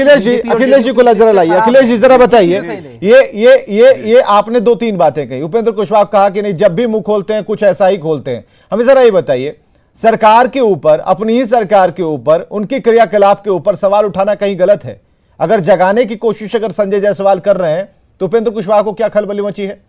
अखिलेश जी को जरा लाइए। अखिलेश जी जरा बताइए, ये आपने दो तीन बातें कही। उपेंद्र कुशवाहा कहा कि नहीं जब भी मुंह खोलते हैं कुछ ऐसा ही खोलते हैं। हमें जरा ये बताइए, सरकार के ऊपर, अपनी ही सरकार के ऊपर, उनके क्रियाकलाप के ऊपर सवाल उठाना कहीं गलत है? अगर जगाने की कोशिश अगर संजय जायसवाल कर रहे हैं तो उपेंद्र कुशवाहा को क्या खलबली मची है?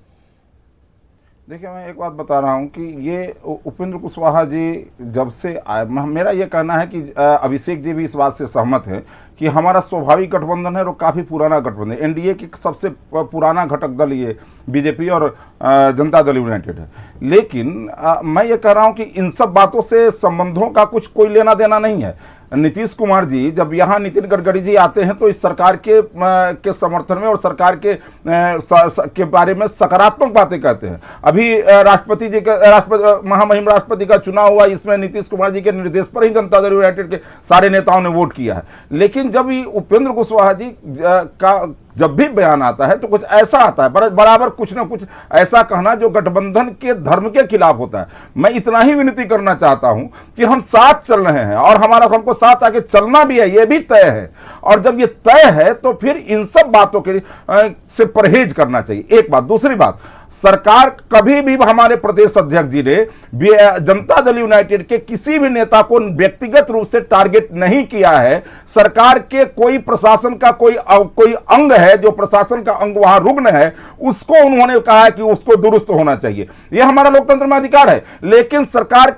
देखिए, मैं एक बात बता रहा हूं कि ये उपेंद्र कुशवाहा जी जब से मेरा ये कहना है कि अभिषेक जी भी इस बात से सहमत हैं कि हमारा स्वाभाविक गठबंधन है और काफ़ी पुराना गठबंधन है। एनडीए की सबसे पुराना घटक दल ये बीजेपी और जनता दल यूनाइटेड है। लेकिन मैं ये कह रहा हूं कि इन सब बातों से संबंधों का कुछ कोई लेना देना नहीं है। नीतीश कुमार जी जब यहाँ नितिन गडकरी जी आते हैं तो इस सरकार के समर्थन में और सरकार के बारे में सकारात्मक बातें कहते हैं। अभी राष्ट्रपति जी का महामहिम राष्ट्रपति का चुनाव हुआ, इसमें नीतीश कुमार जी के निर्देश पर ही जनता दल यूनाइटेड के सारे नेताओं ने वोट किया है। लेकिन जब ये उपेंद्र कुशवाहा जी का जब भी बयान आता है तो कुछ ऐसा आता है, बराबर कुछ ना कुछ ऐसा कहना जो गठबंधन के धर्म के खिलाफ होता है। मैं इतना ही विनती करना चाहता हूं कि हम साथ चल रहे हैं और हमको साथ आके चलना भी है, ये भी तय है। और जब ये तय है तो फिर इन सब बातों के से परहेज करना चाहिए। एक बात। दूसरी बात, सरकार कभी भी हमारे प्रदेश अध्यक्ष जी ने जनता दल यूनाइटेड के किसी भी नेता को व्यक्तिगत रूप से टारगेट नहीं किया है। सरकार के कोई प्रशासन का कोई अंग है, जो प्रशासन का अंग वहां रुग्ण है, उसको उन्होंने कहा है कि उसको दुरुस्त होना चाहिए। यह हमारा लोकतंत्र में अधिकार है। लेकिन सरकार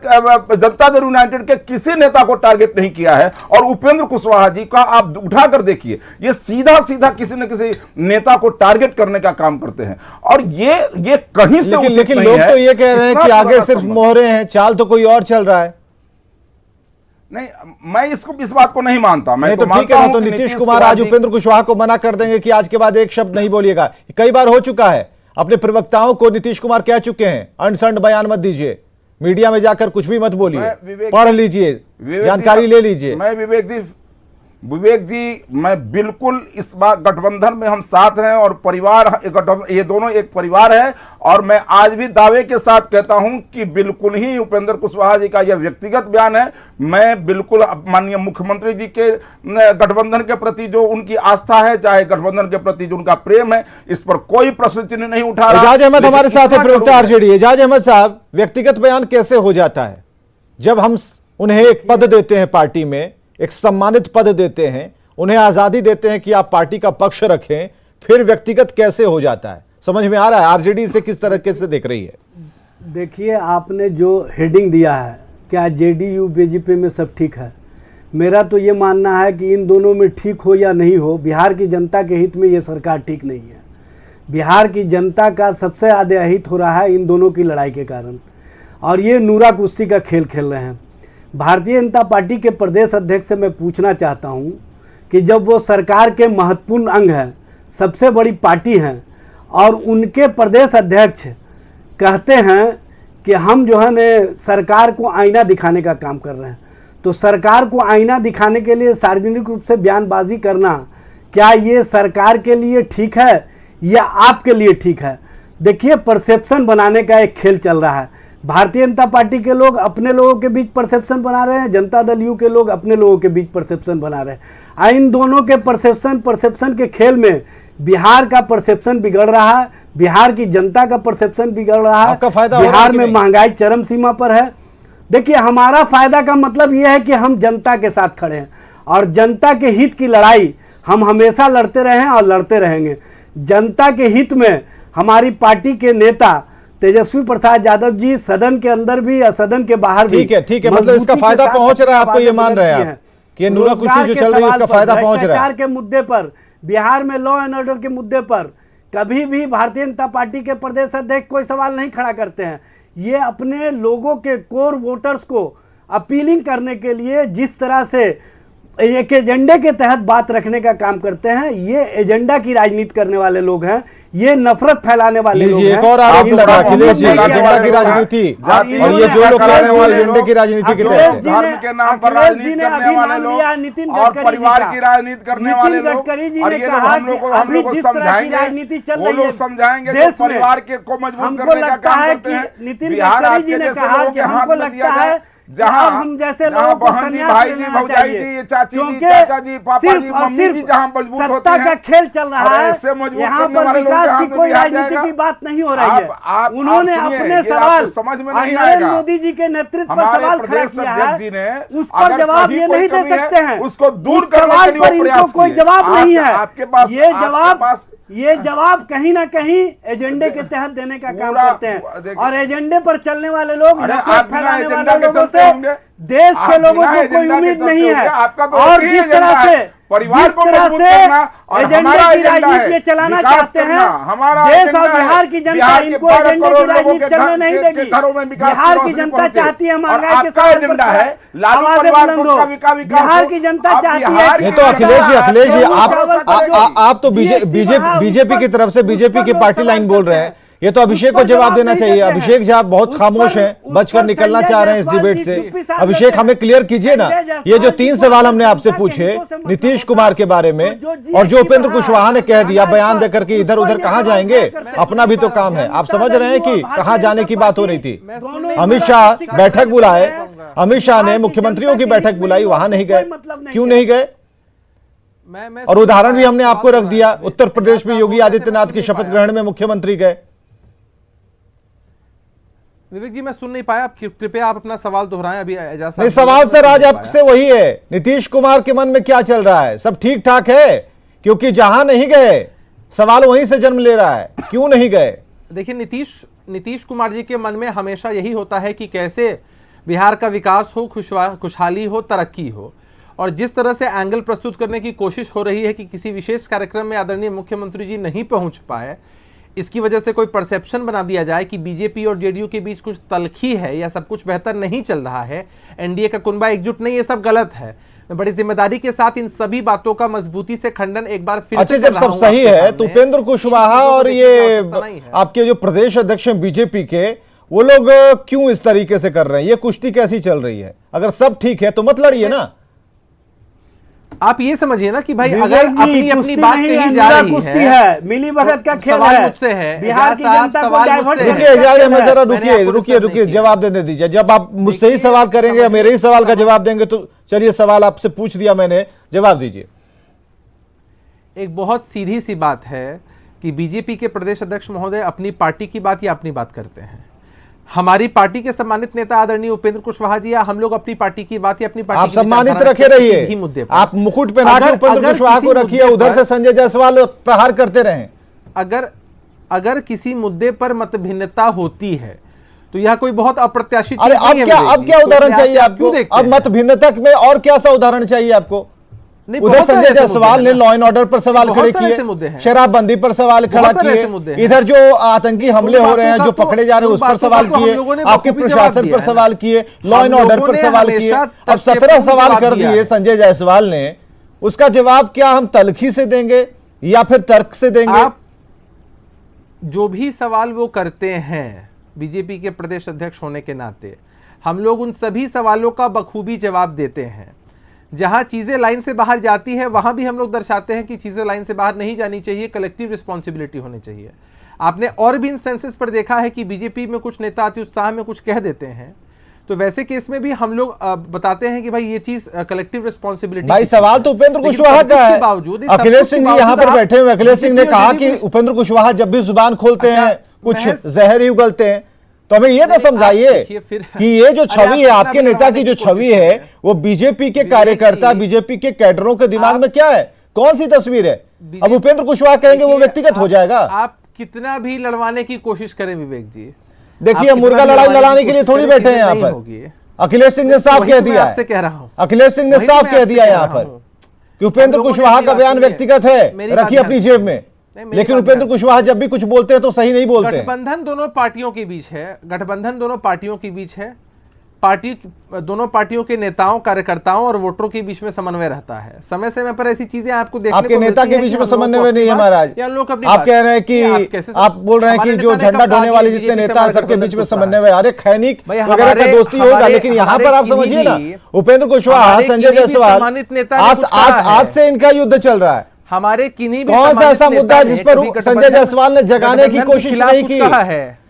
जनता दल यूनाइटेड के किसी नेता को टारगेट नहीं किया है। और उपेंद्र कुशवाहा जी का आप उठाकर देखिए, ये सीधा सीधा किसी न किसी नेता को टारगेट करने का काम करते हैं। और ये कहीं से लेकिन लोग तो ये कह रहे हैं कि आगे सिर्फ मोहरे हैं, चाल तो कोई और चल रहा है। नहीं, मैं इस बात को नहीं मानता। मैं तो ठीक है ना, तो नीतीश कुमार आज उपेंद्र कुशवाहा को मना कर देंगे कि आज के बाद एक शब्द नहीं बोलिएगा। कई बार हो चुका है, अपने प्रवक्ताओं को नीतीश कुमार कह चुके हैं अनसंड बयान मत दीजिए, मीडिया में जाकर कुछ भी मत बोलिए, पढ़ लीजिए, जानकारी ले लीजिए। मैं विवेक जी, मैं बिल्कुल इस बार गठबंधन में हम साथ हैं और परिवार, ये दोनों एक परिवार है। और मैं आज भी दावे के साथ कहता हूं कि बिल्कुल ही उपेंद्र कुशवाहा जी का यह व्यक्तिगत बयान है। मैं बिल्कुल माननीय मुख्यमंत्री जी के गठबंधन के प्रति जो उनकी आस्था है, चाहे गठबंधन के प्रति जो उनका प्रेम है, इस पर कोई प्रश्न चिन्ह नहीं उठा रहा। एजाज अहमद हमारे साथ है, प्रवक्ता आरजेडी। एजाज अहमद साहब, व्यक्तिगत बयान कैसे हो जाता है जब हम उन्हें एक पद देते हैं, पार्टी में एक सम्मानित पद देते हैं, उन्हें आजादी देते हैं कि आप पार्टी का पक्ष रखें, फिर व्यक्तिगत कैसे हो जाता है? समझ में आ रहा है? आरजेडी से किस तरह से देख रही है? देखिए, आपने जो हेडिंग दिया है, क्या जेडीयू बीजेपी में सब ठीक है? मेरा तो ये मानना है कि इन दोनों में ठीक हो या नहीं हो, बिहार की जनता के हित में ये सरकार ठीक नहीं है। बिहार की जनता का सबसे ज़्यादा अहित हो रहा है इन दोनों की लड़ाई के कारण, और ये नूरा कुश्ती का खेल खेल रहे हैं। भारतीय जनता पार्टी के प्रदेश अध्यक्ष से मैं पूछना चाहता हूं कि जब वो सरकार के महत्वपूर्ण अंग हैं, सबसे बड़ी पार्टी हैं, और उनके प्रदेश अध्यक्ष कहते हैं कि हम जो है न सरकार को आईना दिखाने का काम कर रहे हैं, तो सरकार को आईना दिखाने के लिए सार्वजनिक रूप से बयानबाजी करना, क्या ये सरकार के लिए ठीक है या आपके लिए ठीक है? देखिए, परसेप्शन बनाने का एक खेल चल रहा है। भारतीय जनता पार्टी के लोग अपने लोगों के बीच परसेप्शन बना रहे हैं, जनता दल यू के लोग अपने लोगों के बीच परसेप्शन बना रहे हैं। इन दोनों के परसेप्शन के खेल में बिहार का परसेप्शन बिगड़ रहा है, बिहार की जनता का परसेप्शन बिगड़ रहा है। बिहार में महंगाई चरम सीमा पर है। देखिए, हमारा फायदा का मतलब यह है कि हम जनता के साथ खड़े हैं और जनता के हित की लड़ाई हम हमेशा लड़ते रहे हैं और लड़ते रहेंगे। जनता के हित में हमारी पार्टी के नेता तेजस्वी प्रसाद यादव जी सदन के अंदर भी और सदन के बाहर भी, ठीक है, मतलब इसका फायदा पहुंच रहा है आपको, ये मान रहे हैं कि नूरा कुश्ती जो चल रही है इसका फायदा पहुंच रहा है। भ्रष्टाचार के मुद्दे पर, बिहार में लॉ एंड ऑर्डर के मुद्दे पर कभी भी भारतीय जनता पार्टी के प्रदेश अध्यक्ष कोई सवाल नहीं खड़ा करते हैं। ये अपने लोगों के कोर वोटर्स को अपीलिंग करने के लिए जिस तरह से एक एजेंडे के तहत बात रखने का काम करते हैं, ये एजेंडा की राजनीति करने वाले लोग हैं, ये नफरत फैलाने वाले लोग हैं। एक और आरोप लगा अखिलेश जी, एजेंडा की राजनीति, और ये जो लोग कर रहे हैं वो एजेंडे की राजनीति के तहत धर्म के नाम पर राजनीति करने वाले लोग और परिवार की राजनीति करने वाले लोग, गडकरी जी ने कहा कि अभी जिस तरह की राजनीति चल रही है समझाएंगे देश में, परिवार के को मजबूत हमको करने का लगता काम है करते कि हैं। नितिन गडकरी जी ने कहा कि हमको लगता है जहाँ अब हम जैसे लोगों को बहन जी, संन्यास भाई जी, लेना भौजाई जी, चाहिए। चाची जी, क्योंकि चाचा जी, पापा सिर्फ जी, और मम्मी सिर्फ जी जहाँ मजबूत होते सत्ता हैं, का खेल चल रहा और है। ऐसे मजबूत यहाँ करने पर वाले लोग विकास के की हाथ में कोई बिहार राजनीति जाएगा। की बात नहीं हो रही है। आप उन्होंने सुनिए, अपने ये सवाल आपको समझ में और नहीं नरेंद्र आएगा। मोदी जी के नेतृत्व पर हमारे सवाल खड़ा प्रदेश किया अध्यक्ष जी ने है, उस पर अगर जवाब कहीं ये कोई नहीं दे कमी है, सकते हैं। उसको दूर उस करने सवाल के लिए पर वो इनको प्रयास कोई किए। जवाब नहीं है। आपके पास ये जवाब कहीं ना कहीं एजेंडे के तहत देने का काम पूरा- करते हैं, देखिए- और एजेंडे पर चलने वाले लोग अरे नफरत आप बिना फैलाने एजेंडा वाले के लोगों चलते से होंगे। देश के आप लोगों बिना को कोई एजेंडा के उम्मीद चलते नहीं होंगे। है। आपका तो और एक ही जिस एजेंडा तरह है, से परिवार को मजबूत करना, और एजेंडे हमारा की एजेंडा राजनीति है चलाना विकास चाहते करना, हैं, हमारा देश एजेंडा और है बिहार की जनता बिहार के इनको 12 एजेंडे करोड़ की लोगों राजनीति के चलने घर नहीं के देगी। घरों में विकास बिहार की की रोशनी जनता पहुंचे। चाहती है और महंगाई के आपका सवाल एजेंडा पर है लालू आवाजें परिवार बुलंद को हो। उसका विकास बिहार हो। की जनता अब चाहती बिहार है की ये तो अखिलेश जी आप तो बीजेपी की तरफ से बीजेपी की पार्टी लाइन बोल रहे हैं। ये तो अभिषेक को जवाब देना चाहिए। अभिषेक जी आप बहुत खामोश हैं, बचकर निकलना चाह रहे हैं इस डिबेट से। अभिषेक हमें क्लियर कीजिए ना, ये जो 3 सवाल हमने आपसे पूछे नीतीश कुमार के बारे में, और जो उपेंद्र कुशवाहा ने कह दिया बयान देकर के इधर उधर कहां जाएंगे, अपना भी तो काम है। आप समझ रहे हैं कि कहां जाने की बात हो रही थी। अमित शाह बैठक बुलाए, अमित शाह ने मुख्यमंत्रियों की बैठक बुलाई, वहां नहीं गए, क्यों नहीं गए? और उदाहरण भी हमने आपको रख दिया, उत्तर प्रदेश में योगी आदित्यनाथ की शपथ ग्रहण में मुख्यमंत्री गए। विवेक जी मैं सुन नहीं पाया, आप कृपया आप अपना सवाल दोहराएं। अभी एजाज नहीं, सवाल सर आज आपसे वही है, नीतीश कुमार के मन में क्या चल रहा है? सब ठीक ठाक है? क्योंकि जहां नहीं गए सवाल वहीं से जन्म ले रहा है, क्यों नहीं गए? देखिए नीतीश कुमार जी के मन में हमेशा यही होता है कि कैसे बिहार का विकास हो, खुशहाली हो, तरक्की हो, और जिस तरह से एंगल प्रस्तुत करने की कोशिश हो रही है कि किसी विशेष कार्यक्रम में आदरणीय मुख्यमंत्री जी नहीं पहुंच पाए, इसकी वजह से कोई परसेप्शन बना दिया जाए कि बीजेपी और जेडीयू के बीच कुछ तलखी है या सब कुछ बेहतर नहीं चल रहा है, एनडीए का कुनबा एकजुट नहीं, ये सब गलत है। मैं बड़ी जिम्मेदारी के साथ इन सभी बातों का मजबूती से खंडन एक बार फिर अच्छा, जब सब सही है तो उपेंद्र कुशवाहा और ये आपके जो प्रदेश अध्यक्ष हैं बीजेपी के, वो लोग क्यों इस तरीके से कर रहे हैं? ये कुश्ती कैसी चल रही है? अगर सब ठीक है तो मत लड़िए ना। आप ये समझिए ना कि भाई अगर अपनी अपनी बात कही जा रही है, मिली भगत का खेल सवाल है, मुझसे है, बिहार की जनता को डाइवर्ट रुकिए एजाज अहमद, जरा रुकिए जवाब देने दीजिए। जब आप मुझसे ही सवाल करेंगे या मेरे ही सवाल का जवाब देंगे तो चलिए, सवाल आपसे पूछ दिया मैंने, जवाब दीजिए। एक बहुत सीधी सी बात है कि बीजेपी के प्रदेश अध्यक्ष महोदय अपनी पार्टी की बात या अपनी बात करते हैं। हमारी पार्टी के सम्मानित नेता आदरणीय उपेंद्र कुशवाहा जी या हम लोग अपनी पार्टी की बात या अपनी पार्टी आप सम्मानित रखे रहिए, आप मुकुट पहना के उपेंद्र कुशवाहा को रखिए, उधर से संजय जायसवाल प्रहार करते रहें। अगर किसी मुद्दे पर मतभिन्नता होती है तो यह कोई बहुत अप्रत्याशित अरे अब क्या उदाहरण चाहिए आपको? अब मतभिन्नता में और क्या सा उदाहरण चाहिए आपको? उधर संजय जायसवाल ने लॉ एंड ऑर्डर पर सवाल खड़े किए, शराबबंदी पर सवाल खड़ा किए, इधर जो आतंकी हमले हो रहे हैं, जो पकड़े जा रहे हैं उस पर सवाल किए, आपके प्रशासन पर सवाल किए, लॉ एंड ऑर्डर पर सवाल किए। अब 17 सवाल कर दिए संजय जायसवाल ने, उसका जवाब क्या हम तलखी से देंगे या फिर तर्क से देंगे? आप जो भी सवाल वो करते हैं बीजेपी के प्रदेश अध्यक्ष होने के नाते, हम लोग उन सभी सवालों का बखूबी जवाब देते हैं। जहां चीजें लाइन से बाहर जाती है वहां भी हम लोग दर्शाते हैं कि चीजें लाइन से बाहर नहीं जानी चाहिए, कलेक्टिव रिस्पॉन्सिबिलिटी होनी चाहिए। आपने और भी इंस्टेंसेस पर देखा है कि बीजेपी में कुछ नेता अति उत्साह में कुछ कह देते हैं, तो वैसे केस में भी हम लोग बताते हैं कि भाई ये चीज कलेक्टिव रिस्पॉन्सिबिलिटी। भाई सवाल तो उपेंद्र कुशवाहा का है। अखिलेश सिंह जी यहाँ पर बैठे हुए, अखिलेश सिंह ने कहा कि उपेंद्र कुशवाहा जब भी जुबान खोलते हैं कुछ जहर ही उगलते हैं। तो हमें ये तो समझाइए कि ये जो छवि है, आपके नेता की जो छवि है, वो बीजेपी के कार्यकर्ता, बीजेपी के कैडरों के दिमाग में क्या है? कौन सी तस्वीर है? अब उपेंद्र कुशवाहा कहेंगे वो व्यक्तिगत हो जाएगा। आप कितना भी लड़वाने की कोशिश करें विवेक जी, देखिए मुर्गा लड़ाई लड़ाने के लिए थोड़ी बैठे हैं यहाँ पर। अखिलेश सिंह ने साफ कह दिया है, कह रहा हूं, अखिलेश सिंह ने साफ कह दिया यहाँ पर कि उपेंद्र कुशवाहा का बयान व्यक्तिगत है, रखिए अपनी जेब में। लेकिन उपेंद्र कुशवाहा जब भी कुछ बोलते हैं तो सही नहीं बोलते। गठबंधन दोनों पार्टियों के बीच है, गठबंधन दोनों पार्टियों के बीच है, पार्टी दोनों पार्टियों के नेताओं, कार्यकर्ताओं और वोटरों के बीच में समन्वय रहता है। समय समय पर ऐसी चीजें आपको देखने आपके नेता के बीच में समन्वय नहीं है महाराज। आप कह रहे हैं कि आप बोल रहे हैं कि जो झंडा ढोने वाले जितने नेता हैं सबके बीच में समन्वय। अरे खैनिक वगैरह का दोस्ती होगा, लेकिन यहाँ पर आप समझिए ना, उपेंद्र कुशवाहा, संजय जायसवाल, आज से इनका युद्ध चल रहा है। हमारे किन्हीं भी कौन सा ऐसा मुद्दा है जिस पर संजय जायसवाल ने जगाने की कोशिश नहीं की?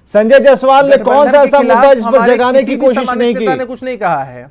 संजय जायसवाल ने कौन सा ऐसा मुद्दा है जिस पर हमारे जगाने किसी की भी कोशिश सामान्य नहीं नेता ने की? कुछ नहीं कहा है।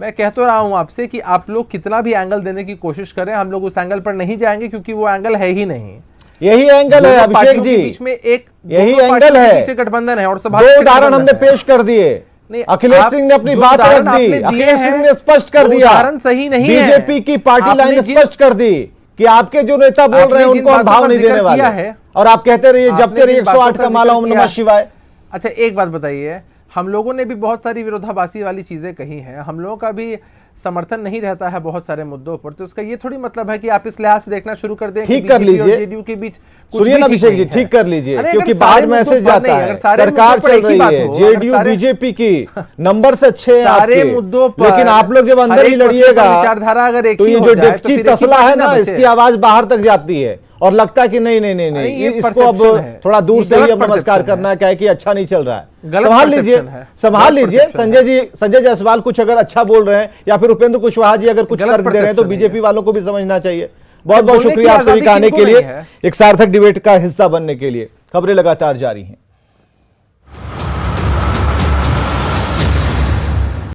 मैं कह तो रहा हूं आपसे कि आप लोग कितना भी एंगल देने की कोशिश करें, हम लोग उस एंगल पर नहीं जाएंगे क्योंकि वो एंगल है ही नहीं। यही एंगल है दोनों अभिषेक पार्टियों के जी, बीच में एक यही दोनों एंगल पार्टियों के है। पीछे गठबंधन है और दो स्वाभाविक उदाहरण गठबंधन हमने है। पेश कर दिए। नहीं, अखिलेश आप सिंह ने अपनी जो बात रख उदाहरण दी, आपने दिए अखिलेश सिंह हैं, ने स्पष्ट कर वो दिया, उदाहरण सही नहीं है। बीजेपी की पार्टी आपने लाइन जिन- स्पष्ट कर दी कि आपके जो नेता बोल आपने रहे हैं जिन उनको हम बातों भाव का नहीं जिक्र देने वाले किया है, और आप कहते रहिए जपते आपने रहिए जिन बातों 108 का माला ओम जिक्र नमः किया शिवाय। अच्छा एक बात बताइए, हम लोगों ने भी बहुत सारी विरोधाभासी वाली चीजें कही हैं, हम लोगों का भी समर्थन नहीं रहता है बहुत सारे मुद्दों पर, तो उसका ये थोड़ी मतलब है कि आप इस लिहाज से देखना शुरू कर दें ठीक कर लीजिए, जेडीयू के बीच कुछ सुनिए भी ना ठीक अभिषेक नहीं जी, है। ठीक कर लीजिए, अरे क्योंकि अगर सारे बाद मैसेज मुद्दों पर जाता नहीं, है, अगर सारे सरकार मुद्दों पर चल एक ही रही बात है, हो, अगर जेडीयू सारे- बीजेपी की नंबर से अच्छे हैं सारे आपके, मुद्दों पर लेकिन आप लोग जब हर अंदर ही एक मसले पर लड़िएगा विचारधारा अगर एक तो ही ये हो जो जाए, तो डेक्ची फिर एक ही तसला पार्टी है ना ना, बचे। इसकी आवाज बाहर तक जाती है और लगता है कि नहीं नहीं नहीं अरे नहीं, ये इसको अब perception है। थोड़ा दूर ये से ही गलत अब नमस्कार perception करना है, क्या है कि अच्छा नहीं चल रहा है। गलत संभाल लीजिए, perception है। संभाल गलत लीजिए। perception है। संजय जायसवाल कुछ अगर अच्छा बोल रहे हैं या फिर उपेंद्र कुशवाहा जी अगर कुछ गलत तर्क दे रहे हैं तो perception है बीजेपी ये। वालों को भी समझना चाहिए। बहुत बहुत बोलने की शुक्रिया आप सभी आजादी का आने किनको के लिए, नहीं है? एक सार्थक डिबेट का हिस्सा बनने के लिए। खबरें लगातार जारी हैं।